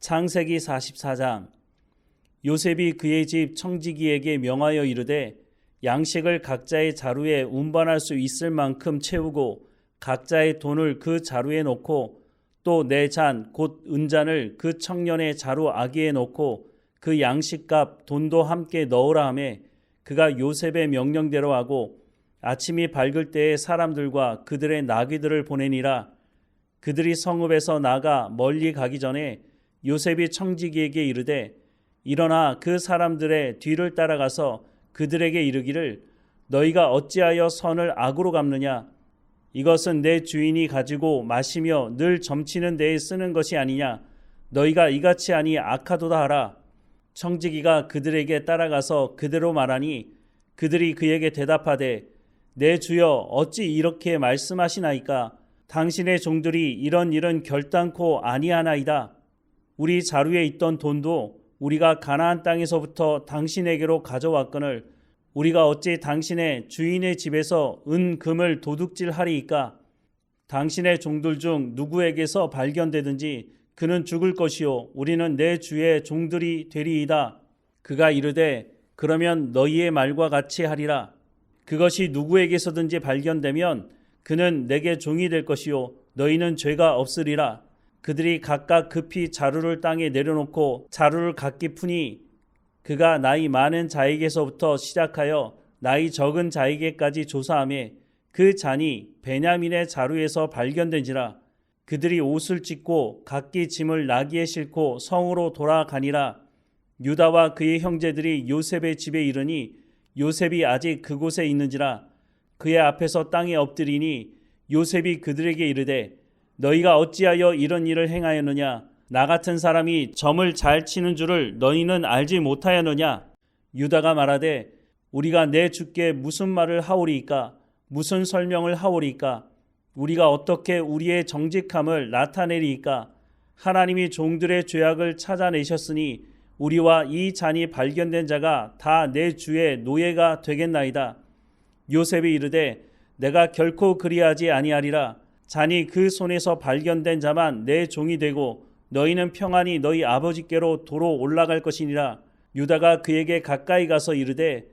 창세기 44장. 요셉이 그의 집 청지기에게 명하여 이르되 양식을 각자의 자루에 운반할 수 있을 만큼 채우고 각자의 돈을 그 자루에 놓고 또 내 잔 곧 은잔을 그 청년의 자루 아기에 놓고 그 양식값 돈도 함께 넣으라 하매 그가 요셉의 명령대로 하고 아침이 밝을 때에 사람들과 그들의 나귀들을 보내니라. 그들이 성읍에서 나가 멀리 가기 전에 요셉이 청지기에게 이르되 일어나 그 사람들의 뒤를 따라가서 그들에게 이르기를 너희가 어찌하여 선을 악으로 갚느냐? 이것은 내 주인이 가지고 마시며 늘 점치는 데에 쓰는 것이 아니냐? 너희가 이같이 하니 악하도다 하라. 청지기가 그들에게 따라가서 그대로 말하니 그들이 그에게 대답하되 내 주여 어찌 이렇게 말씀하시나이까? 당신의 종들이 이런 일은 결단코 아니하나이다. 우리 자루에 있던 돈도 우리가 가나안 땅에서부터 당신에게로 가져왔거늘 우리가 어찌 당신의 주인의 집에서 금을 도둑질하리이까? 당신의 종들 중 누구에게서 발견되든지 그는 죽을 것이요 우리는 내 주의 종들이 되리이다. 그가 이르되 그러면 너희의 말과 같이 하리라. 그것이 누구에게서든지 발견되면 그는 내게 종이 될 것이요 너희는 죄가 없으리라. 그들이 각각 급히 자루를 땅에 내려놓고 자루를 각기 푸니 그가 나이 많은 자에게서부터 시작하여 나이 적은 자에게까지 조사하며 그 잔이 베냐민의 자루에서 발견된지라. 그들이 옷을 찢고 각기 짐을 나귀에 싣고 성으로 돌아가니라. 유다와 그의 형제들이 요셉의 집에 이르니 요셉이 아직 그곳에 있는지라. 그의 앞에서 땅에 엎드리니 요셉이 그들에게 이르되 너희가 어찌하여 이런 일을 행하였느냐? 나 같은 사람이 점을 잘 치는 줄을 너희는 알지 못하였느냐? 유다가 말하되 우리가 내 주께 무슨 말을 하오리이까? 무슨 설명을 하오리이까? 우리가 어떻게 우리의 정직함을 나타내리이까? 하나님이 종들의 죄악을 찾아내셨으니 우리와 이 잔이 발견된 자가 다 내 주의 노예가 되겠나이다. 요셉이 이르되 내가 결코 그리하지 아니하리라. 잔이 그 손에서 발견된 자만 내 종이 되고 너희는 평안히 너희 아버지께로 도로 올라갈 것이니라. 유다가 그에게 가까이 가서 이르되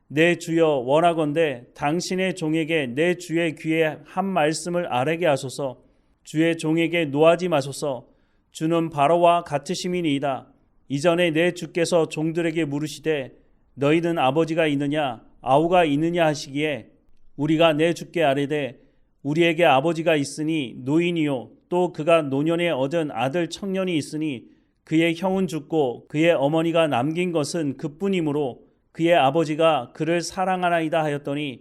내 주여 원하건대 당신의 종에게 내 주의 귀에 한 말씀을 아뢰게 하소서. 주의 종에게 노하지 마소서. 주는 바로와 같으심이니이다. 이전에 내 주께서 종들에게 물으시되 너희는 아버지가 있느냐 아우가 있느냐 하시기에 우리가 내 주께 아뢰되 우리에게 아버지가 있으니 노인이요 또 그가 노년에 얻은 아들 청년이 있으니 그의 형은 죽고 그의 어머니가 남긴 것은 그뿐이므로 그의 아버지가 그를 사랑하나이다 하였더니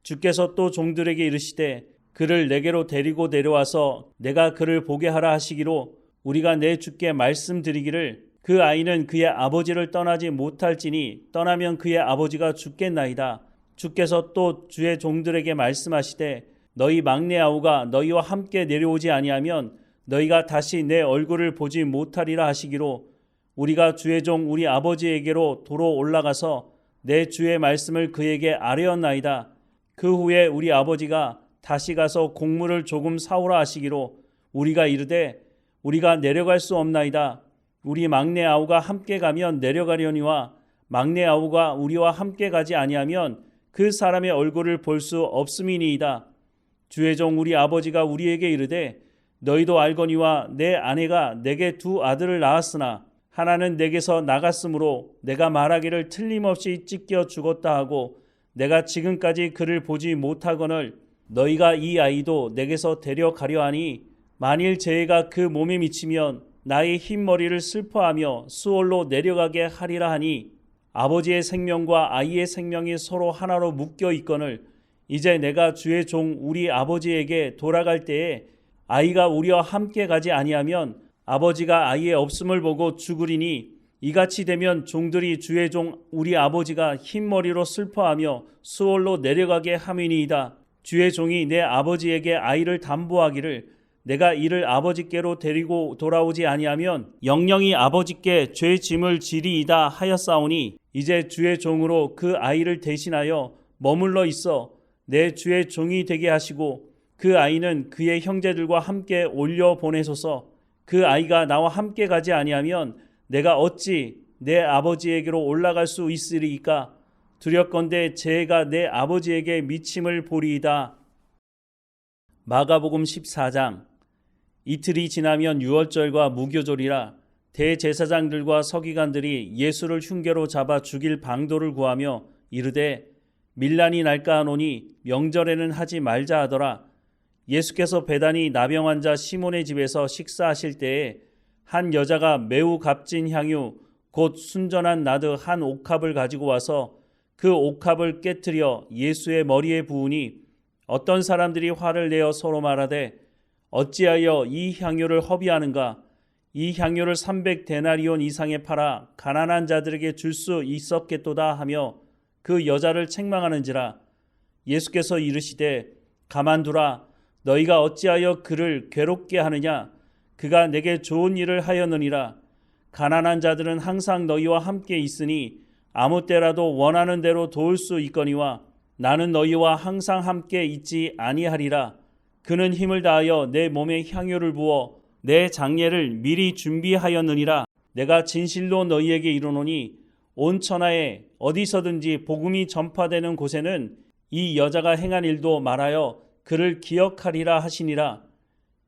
주께서 또 종들에게 이르시되 그를 내게로 데리고 내려와서 내가 그를 보게 하라 하시기로 우리가 내 주께 말씀드리기를 그 아이는 그의 아버지를 떠나지 못할지니 떠나면 그의 아버지가 죽겠나이다. 주께서 또 주의 종들에게 말씀하시되 너희 막내 아우가 너희와 함께 내려오지 아니하면 너희가 다시 내 얼굴을 보지 못하리라 하시기로 우리가 주의 종 우리 아버지에게로 도로 올라가서 내 주의 말씀을 그에게 아뢰었나이다. 그 후에 우리 아버지가 다시 가서 곡물을 조금 사오라 하시기로 우리가 이르되 우리가 내려갈 수 없나이다. 우리 막내 아우가 함께 가면 내려가려니와 막내 아우가 우리와 함께 가지 아니하면 그 사람의 얼굴을 볼 수 없음이니이다. 주의 종 우리 아버지가 우리에게 이르되 너희도 알거니와 내 아내가 내게 두 아들을 낳았으나 하나는 내게서 나갔으므로 내가 말하기를 틀림없이 찢겨 죽었다 하고 내가 지금까지 그를 보지 못하거늘 너희가 이 아이도 내게서 데려가려 하니 만일 재해가 그 몸에 미치면 나의 흰머리를 슬퍼하며 수월로 내려가게 하리라 하니 아버지의 생명과 아이의 생명이 서로 하나로 묶여 있거늘 이제 내가 주의 종 우리 아버지에게 돌아갈 때에 아이가 우리와 함께 가지 아니하면 아버지가 아이의 없음을 보고 죽으리니 이같이 되면 종들이 주의 종 우리 아버지가 흰머리로 슬퍼하며 수월로 내려가게 함이니이다. 주의 종이 내 아버지에게 아이를 담보하기를 내가 이를 아버지께로 데리고 돌아오지 아니하면 영영이 아버지께 죄 짐을 지리이다 하였사오니 이제 주의 종으로 그 아이를 대신하여 머물러 있어 내 주의 종이 되게 하시고 그 아이는 그의 형제들과 함께 올려 보내소서. 그 아이가 나와 함께 가지 아니하면 내가 어찌 내 아버지에게로 올라갈 수 있으리이까? 두렵건대 제가 내 아버지에게 미침을 보리이다. 마가복음 14장. 이틀이 지나면 유월절과 무교절이라 대제사장들과 서기관들이 예수를 흉계로 잡아 죽일 방도를 구하며 이르되 밀란이 날까 하노니 명절에는 하지 말자 하더라. 예수께서 베다니 나병 환자 시몬의 집에서 식사하실 때에 한 여자가 매우 값진 향유 곧 순전한 나드 한 옥합을 가지고 와서 그 옥합을 깨뜨려 예수의 머리에 부으니 어떤 사람들이 화를 내어 서로 말하되 어찌하여 이 향유를 허비하는가? 이 향유를 300데나리온 이상에 팔아 가난한 자들에게 줄 수 있었겠도다 하며 그 여자를 책망하는지라. 예수께서 이르시되 가만두라. 너희가 어찌하여 그를 괴롭게 하느냐? 그가 내게 좋은 일을 하였느니라. 가난한 자들은 항상 너희와 함께 있으니 아무 때라도 원하는 대로 도울 수 있거니와 나는 너희와 항상 함께 있지 아니하리라. 그는 힘을 다하여 내 몸에 향유를 부어 내 장례를 미리 준비하였느니라. 내가 진실로 너희에게 이르노니 온 천하에 어디서든지 복음이 전파되는 곳에는 이 여자가 행한 일도 말하여 그를 기억하리라 하시니라.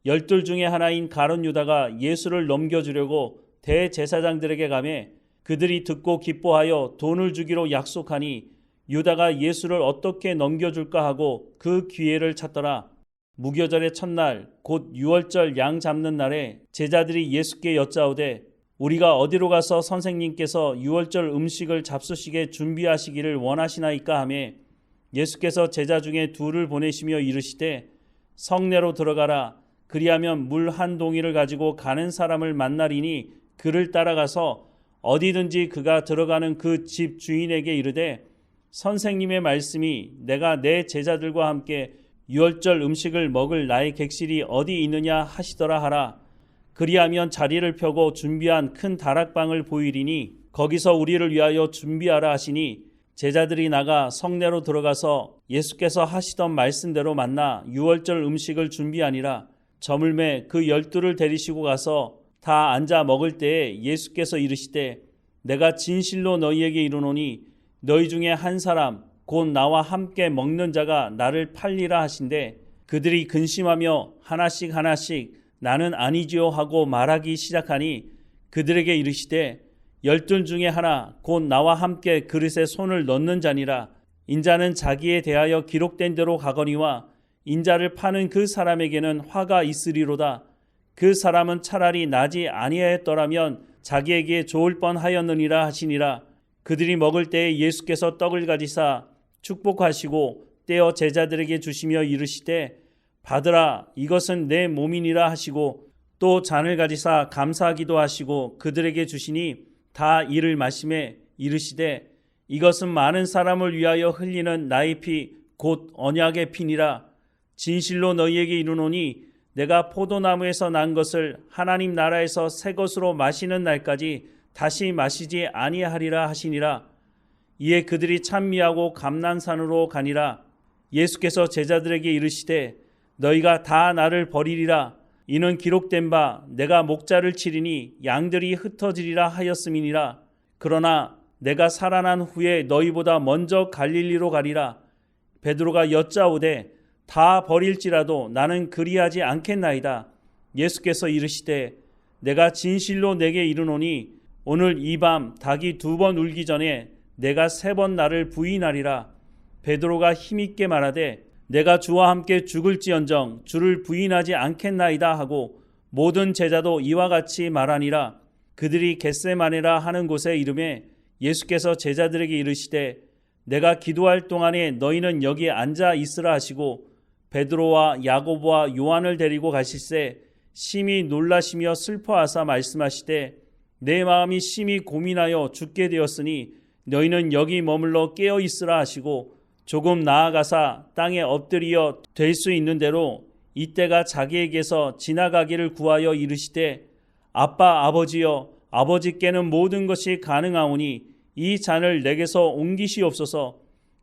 12 중에 하나인 가룟 유다가 예수를 넘겨주려고 대제사장들에게 가매 그들이 듣고 기뻐하여 돈을 주기로 약속하니 유다가 예수를 어떻게 넘겨줄까 하고 그 기회를 찾더라. 무교절의 첫날 곧 유월절 양 잡는 날에 제자들이 예수께 여짜오되 우리가 어디로 가서 선생님께서 유월절 음식을 잡수시게 준비하시기를 원하시나이까 하며 예수께서 제자 중에 둘을 보내시며 이르시되 성내로 들어가라. 그리하면 물 한 동이를 가지고 가는 사람을 만나리니 그를 따라가서 어디든지 그가 들어가는 그 집 주인에게 이르되 선생님의 말씀이 내가 내 제자들과 함께 유월절 음식을 먹을 나의 객실이 어디 있느냐 하시더라 하라. 그리하면 자리를 펴고 준비한 큰 다락방을 보이리니 거기서 우리를 위하여 준비하라 하시니 제자들이 나가 성내로 들어가서 예수께서 하시던 말씀대로 만나 유월절 음식을 준비하니라. 저물매 그 12를 데리시고 가서 다 앉아 먹을 때에 예수께서 이르시되 내가 진실로 너희에게 이르노니 너희 중에 한 사람 곧 나와 함께 먹는 자가 나를 팔리라 하신대 그들이 근심하며 하나씩 나는 아니지요 하고 말하기 시작하니 그들에게 이르시되 12 중에 하나 곧 나와 함께 그릇에 손을 넣는 자니라. 인자는 자기에 대하여 기록된 대로 가거니와 인자를 파는 그 사람에게는 화가 있으리로다. 그 사람은 차라리 나지 아니하였더라면 자기에게 좋을 뻔하였느니라 하시니라. 그들이 먹을 때에 예수께서 떡을 가지사 축복하시고 떼어 제자들에게 주시며 이르시되 받으라 이것은 내 몸이니라 하시고 또 잔을 가지사 감사하기도 하시고 그들에게 주시니 다 이를 마시매 이르시되 이것은 많은 사람을 위하여 흘리는 나의 피 곧 언약의 피니라. 진실로 너희에게 이르노니 내가 포도나무에서 난 것을 하나님 나라에서 새 것으로 마시는 날까지 다시 마시지 아니하리라 하시니라. 이에 그들이 찬미하고 감난산으로 가니라. 예수께서 제자들에게 이르시되 너희가 다 나를 버리리라. 이는 기록된 바 내가 목자를 치리니 양들이 흩어지리라 하였음이니라. 그러나 내가 살아난 후에 너희보다 먼저 갈릴리로 가리라. 베드로가 여짜오되 다 버릴지라도 나는 그리하지 않겠나이다. 예수께서 이르시되 내가 진실로 내게 이르노니 오늘 이 밤 닭이 2번 울기 전에 내가 3번 나를 부인하리라. 베드로가 힘있게 말하되 내가 주와 함께 죽을지언정 주를 부인하지 않겠나이다 하고 모든 제자도 이와 같이 말하니라. 그들이 겟세마네라 하는 곳에 이르매 예수께서 제자들에게 이르시되 내가 기도할 동안에 너희는 여기에 앉아 있으라 하시고 베드로와 야고보와 요한을 데리고 가실새 심히 놀라시며 슬퍼하사 말씀하시되 내 마음이 심히 고민하여 죽게 되었으니 너희는 여기 머물러 깨어 있으라 하시고 조금 나아가사 땅에 엎드리어 될 수 있는 대로 이때가 자기에게서 지나가기를 구하여 이르시되 아빠 아버지여 아버지께는 모든 것이 가능하오니 이 잔을 내게서 옮기시옵소서.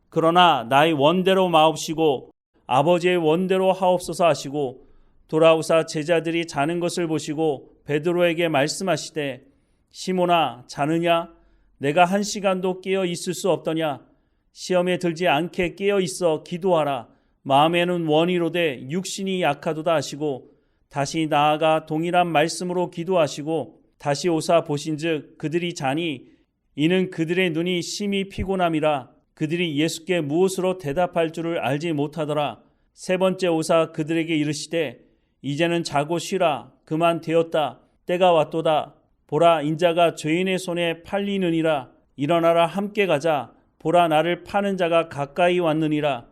그러나 나의 원대로 마옵시고 아버지의 원대로 하옵소서 하시고 돌아오사 제자들이 자는 것을 보시고 베드로에게 말씀하시되 시몬아 자느냐? 내가 1시간도 깨어 있을 수 없더냐? 시험에 들지 않게 깨어 있어 기도하라. 마음에는 원이로되 육신이 약하도다 하시고 다시 나아가 동일한 말씀으로 기도하시고 다시 오사 보신즉 그들이 자니 이는 그들의 눈이 심히 피곤함이라. 그들이 예수께 무엇으로 대답할 줄을 알지 못하더라. 세 번째 오사 그들에게 이르시되 이제는 자고 쉬라. 그만 되었다. 때가 왔도다. 보라 인자가 죄인의 손에 팔리느니라. 일어나라 함께 가자. 보라 나를 파는 자가 가까이 왔느니라.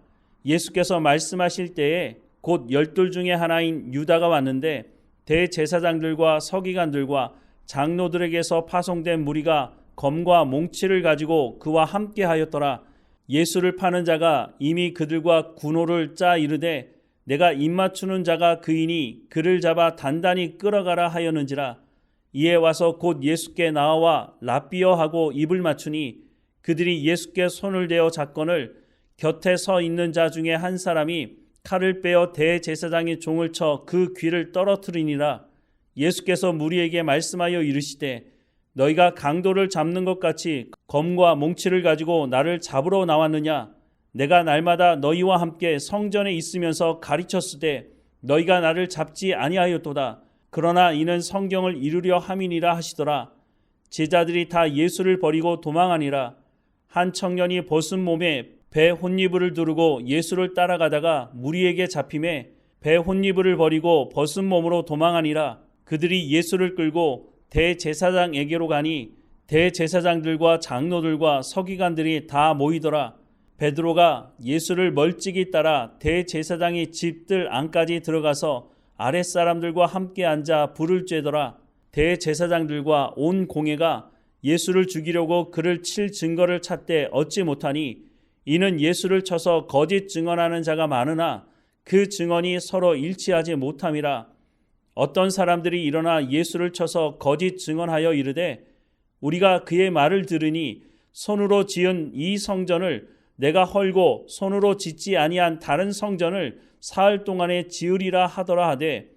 예수께서 말씀하실 때에 곧 12 중에 하나인 유다가 왔는데 대제사장들과 서기관들과 장로들에게서 파송된 무리가 검과 몽치를 가지고 그와 함께 하였더라. 예수를 파는 자가 이미 그들과 군호를 짜 이르되 내가 입맞추는 자가 그이니 그를 잡아 단단히 끌어가라 하였는지라. 이에 와서 곧 예수께 나와 라삐어 하고 입을 맞추니 그들이 예수께 손을 대어 잡거늘 곁에 서 있는 자 중에 한 사람이 칼을 빼어 대제사장의 종을 쳐 그 귀를 떨어뜨리니라. 예수께서 무리에게 말씀하여 이르시되 너희가 강도를 잡는 것 같이 검과 몽치를 가지고 나를 잡으러 나왔느냐? 내가 날마다 너희와 함께 성전에 있으면서 가르쳤으되 너희가 나를 잡지 아니하였도다. 그러나 이는 성경을 이루려 함이니라 하시더라. 제자들이 다 예수를 버리고 도망하니라. 한 청년이 벗은 몸에 배 혼니부를 두르고 예수를 따라가다가 무리에게 잡힘에 배 혼니부를 버리고 벗은 몸으로 도망하니라. 그들이 예수를 끌고 대제사장에게로 가니 대제사장들과 장로들과 서기관들이 다 모이더라. 베드로가 예수를 멀찍이 따라 대제사장의 집들 안까지 들어가서 아랫사람들과 함께 앉아 불을 쬐더라. 대제사장들과 온 공회가 예수를 죽이려고 그를 칠 증거를 찾되 얻지 못하니 이는 예수를 쳐서 거짓 증언하는 자가 많으나 그 증언이 서로 일치하지 못함이라. 어떤 사람들이 일어나 예수를 쳐서 거짓 증언하여 이르되 우리가 그의 말을 들으니 손으로 지은 이 성전을 내가 헐고 손으로 짓지 아니한 다른 성전을 사흘 동안에 지으리라 하더라 하되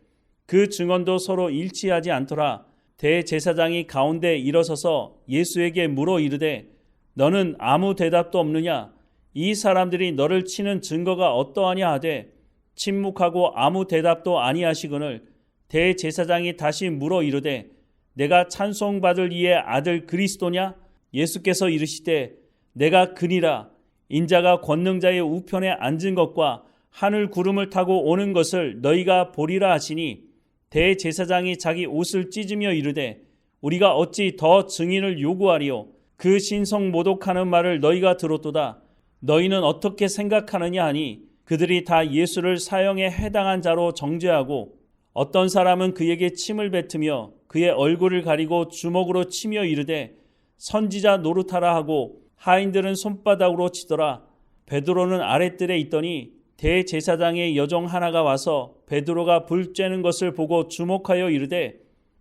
그 증언도 서로 일치하지 않더라. 대제사장이 가운데 일어서서 예수에게 물어 이르되 너는 아무 대답도 없느냐? 이 사람들이 너를 치는 증거가 어떠하냐 하되 침묵하고 아무 대답도 아니하시거늘 대제사장이 다시 물어 이르되 내가 찬송받을 이의 아들 그리스도냐? 예수께서 이르시되 내가 그니라. 인자가 권능자의 우편에 앉은 것과 하늘 구름을 타고 오는 것을 너희가 보리라 하시니 대제사장이 자기 옷을 찢으며 이르되 우리가 어찌 더 증인을 요구하리요? 그 신성 모독하는 말을 너희가 들었도다. 너희는 어떻게 생각하느냐 하니 그들이 다 예수를 사형에 해당한 자로 정죄하고 어떤 사람은 그에게 침을 뱉으며 그의 얼굴을 가리고 주먹으로 치며 이르되 선지자 노릇하라 하고 하인들은 손바닥으로 치더라. 베드로는 아랫뜰에 있더니 대제사장의 여종 하나가 와서 베드로가 불 쬐는 것을 보고 주목하여 이르되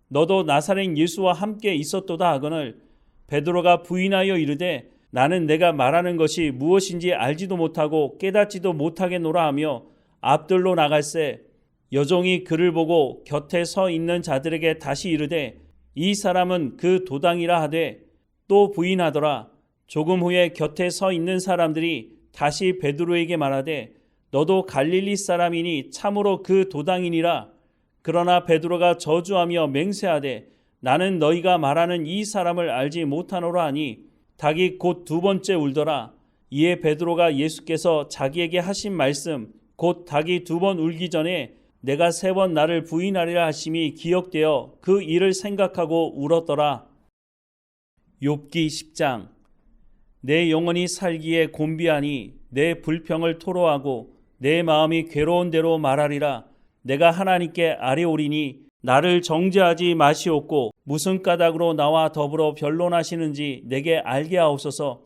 너도 나사렛 예수와 함께 있었도다 하거늘 베드로가 부인하여 이르되 나는 내가 말하는 것이 무엇인지 알지도 못하고 깨닫지도 못하겠노라 하며 앞들로 나갈새 여종이 그를 보고 곁에 서 있는 자들에게 다시 이르되 이 사람은 그 도당이라 하되 또 부인하더라. 조금 후에 곁에 서 있는 사람들이 다시 베드로에게 말하되 너도 갈릴리 사람이니 참으로 그 도당이니라. 그러나 베드로가 저주하며 맹세하되 나는 너희가 말하는 이 사람을 알지 못하노라 하니 닭이 곧 2번째 울더라. 이에 베드로가 예수께서 자기에게 하신 말씀 곧 닭이 2번 울기 전에 내가 3번 나를 부인하리라 하심이 기억되어 그 일을 생각하고 울었더라. 욥기 10장. 내 영혼이 살기에 곤비하니 내 불평을 토로하고 내 마음이 괴로운 대로 말하리라. 내가 하나님께 아뢰오리니 나를 정죄하지 마시옵고 무슨 까닭으로 나와 더불어 변론하시는지 내게 알게 하옵소서.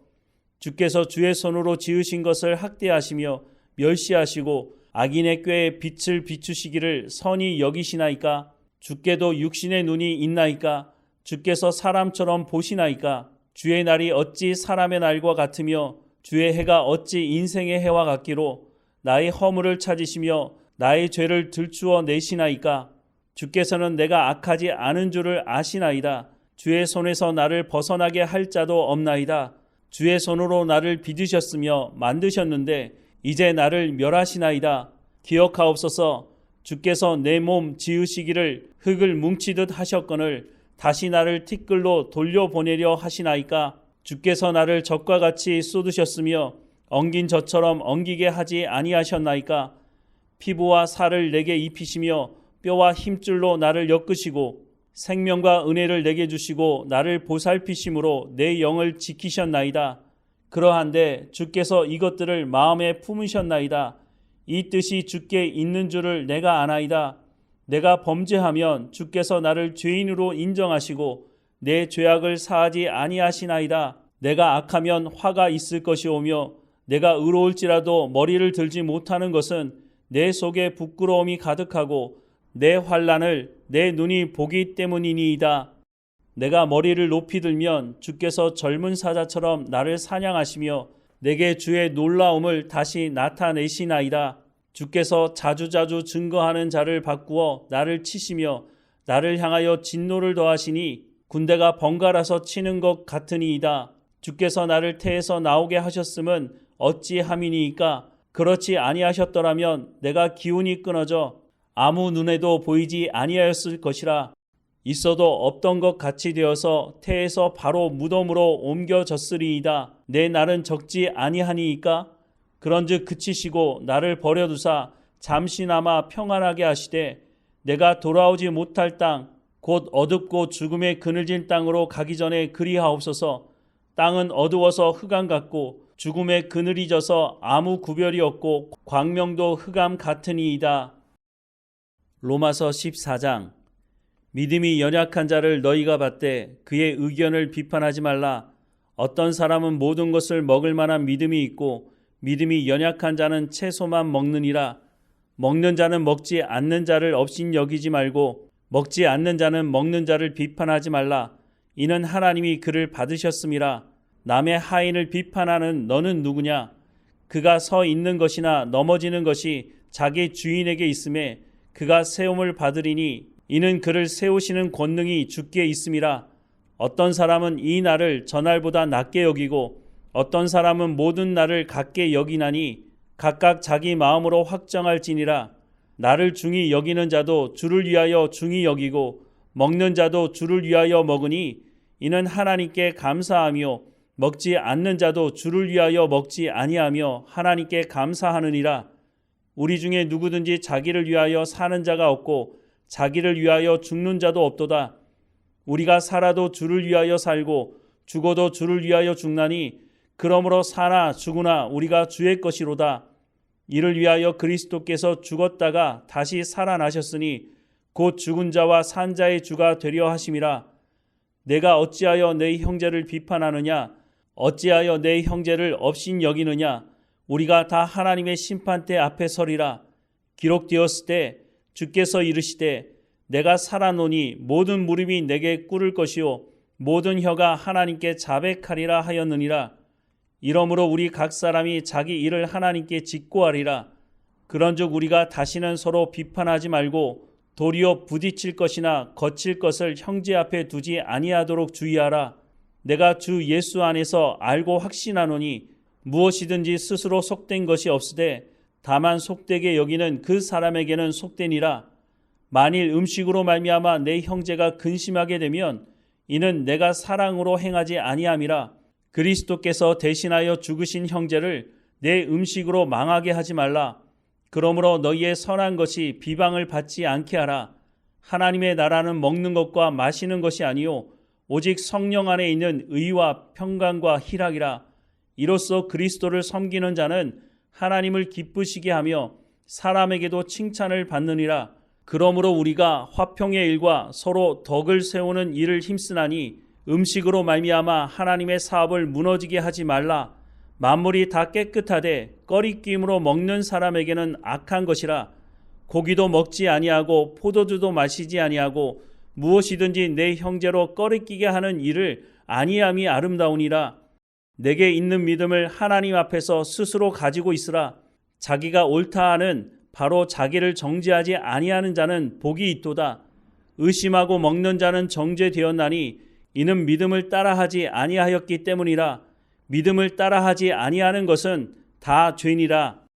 주께서 주의 손으로 지으신 것을 학대하시며 멸시하시고 악인의 꾀에 빛을 비추시기를 선히 여기시나이까? 주께도 육신의 눈이 있나이까? 주께서 사람처럼 보시나이까? 주의 날이 어찌 사람의 날과 같으며 주의 해가 어찌 인생의 해와 같기로 나의 허물을 찾으시며 나의 죄를 들추어 내시나이까? 주께서는 내가 악하지 않은 줄을 아시나이다. 주의 손에서 나를 벗어나게 할 자도 없나이다. 주의 손으로 나를 빚으셨으며 만드셨는데 이제 나를 멸하시나이다. 기억하옵소서. 주께서 내 몸 지으시기를 흙을 뭉치듯 하셨거늘 다시 나를 티끌로 돌려보내려 하시나이까. 주께서 나를 젖과 같이 쏟으셨으며 엉긴 젖처럼 엉기게 하지 아니하셨나이까. 피부와 살을 내게 입히시며 뼈와 힘줄로 나를 엮으시고 생명과 은혜를 내게 주시고 나를 보살피심으로 내 영을 지키셨나이다. 그러한데 주께서 이것들을 마음에 품으셨나이다. 이 뜻이 주께 있는 줄을 내가 아나이다. 내가 범죄하면 주께서 나를 죄인으로 인정하시고 내 죄악을 사하지 아니하시나이다. 내가 악하면 화가 있을 것이오며 내가 의로울지라도 머리를 들지 못하는 것은 내 속에 부끄러움이 가득하고 내 환난을 내 눈이 보기 때문이니이다. 내가 머리를 높이 들면 주께서 젊은 사자처럼 나를 사냥하시며 내게 주의 놀라움을 다시 나타내시나이다. 주께서 자주자주 증거하는 자를 바꾸어 나를 치시며 나를 향하여 진노를 더하시니 군대가 번갈아서 치는 것 같으니이다. 주께서 나를 태에서 나오게 하셨음은 어찌함이니이까. 그렇지 아니하셨더라면 내가 기운이 끊어져 아무 눈에도 보이지 아니하였을 것이라. 있어도 없던 것 같이 되어서 태에서 바로 무덤으로 옮겨졌으리이다. 내 날은 적지 아니하니이까. 그런즉 그치시고 나를 버려두사 잠시나마 평안하게 하시되 내가 돌아오지 못할 땅 곧 어둡고 죽음의 그늘진 땅으로 가기 전에 그리하옵소서. 땅은 어두워서 흑암 같고 죽음의 그늘이 져서 아무 구별이 없고 광명도 흑암 같으니이다. 로마서 14장. 믿음이 연약한 자를 너희가 받되 그의 의견을 비판하지 말라. 어떤 사람은 모든 것을 먹을 만한 믿음이 있고 믿음이 연약한 자는 채소만 먹느니라. 먹는 자는 먹지 않는 자를 업신 여기지 말고 먹지 않는 자는 먹는 자를 비판하지 말라. 이는 하나님이 그를 받으셨음이라. 남의 하인을 비판하는 너는 누구냐? 그가 서 있는 것이나 넘어지는 것이 자기 주인에게 있음에 그가 세움을 받으리니 이는 그를 세우시는 권능이 주께 있음이라. 어떤 사람은 이 날을 저날보다 낮게 여기고 어떤 사람은 모든 날을 같게 여기나니 각각 자기 마음으로 확정할지니라. 나를 중히 여기는 자도 주를 위하여 중히 여기고 먹는 자도 주를 위하여 먹으니 이는 하나님께 감사하며 먹지 않는 자도 주를 위하여 먹지 아니하며 하나님께 감사하느니라. 우리 중에 누구든지 자기를 위하여 사는 자가 없고 자기를 위하여 죽는 자도 없도다. 우리가 살아도 주를 위하여 살고 죽어도 주를 위하여 죽나니 그러므로 사나 죽으나 우리가 주의 것이로다. 이를 위하여 그리스도께서 죽었다가 다시 살아나셨으니 곧 죽은 자와 산 자의 주가 되려 하심이라. 내가 어찌하여 내 형제를 비판하느냐? 어찌하여 내 형제를 업신 여기느냐? 우리가 다 하나님의 심판대 앞에 서리라. 기록되었을 때 주께서 이르시되 내가 살아노니 모든 무릎이 내게 꿇을 것이요 모든 혀가 하나님께 자백하리라 하였느니라. 이러므로 우리 각 사람이 자기 일을 하나님께 직고하리라. 그런즉 우리가 다시는 서로 비판하지 말고 도리어 부딪힐 것이나 거칠 것을 형제 앞에 두지 아니하도록 주의하라. 내가 주 예수 안에서 알고 확신하노니 무엇이든지 스스로 속된 것이 없으되 다만 속되게 여기는 그 사람에게는 속되니라. 만일 음식으로 말미암아 내 형제가 근심하게 되면 이는 내가 사랑으로 행하지 아니함이라. 그리스도께서 대신하여 죽으신 형제를 내 음식으로 망하게 하지 말라. 그러므로 너희의 선한 것이 비방을 받지 않게 하라. 하나님의 나라는 먹는 것과 마시는 것이 아니요 오직 성령 안에 있는 의와 평강과 희락이라. 이로써 그리스도를 섬기는 자는 하나님을 기쁘시게 하며 사람에게도 칭찬을 받느니라. 그러므로 우리가 화평의 일과 서로 덕을 세우는 일을 힘쓰나니 음식으로 말미암아 하나님의 사업을 무너지게 하지 말라. 만물이 다 깨끗하되 꺼리낌으로 먹는 사람에게는 악한 것이라. 고기도 먹지 아니하고 포도주도 마시지 아니하고 무엇이든지 내 형제로 꺼리끼게 하는 일을 아니함이 아름다우니라. 내게 있는 믿음을 하나님 앞에서 스스로 가지고 있으라. 자기가 옳다 하는 바로 자기를 정죄하지 아니하는 자는 복이 있도다. 의심하고 먹는 자는 정죄되었나니 이는 믿음을 따라하지 아니하였기 때문이라. 믿음을 따라하지 아니하는 것은 다 죄니라.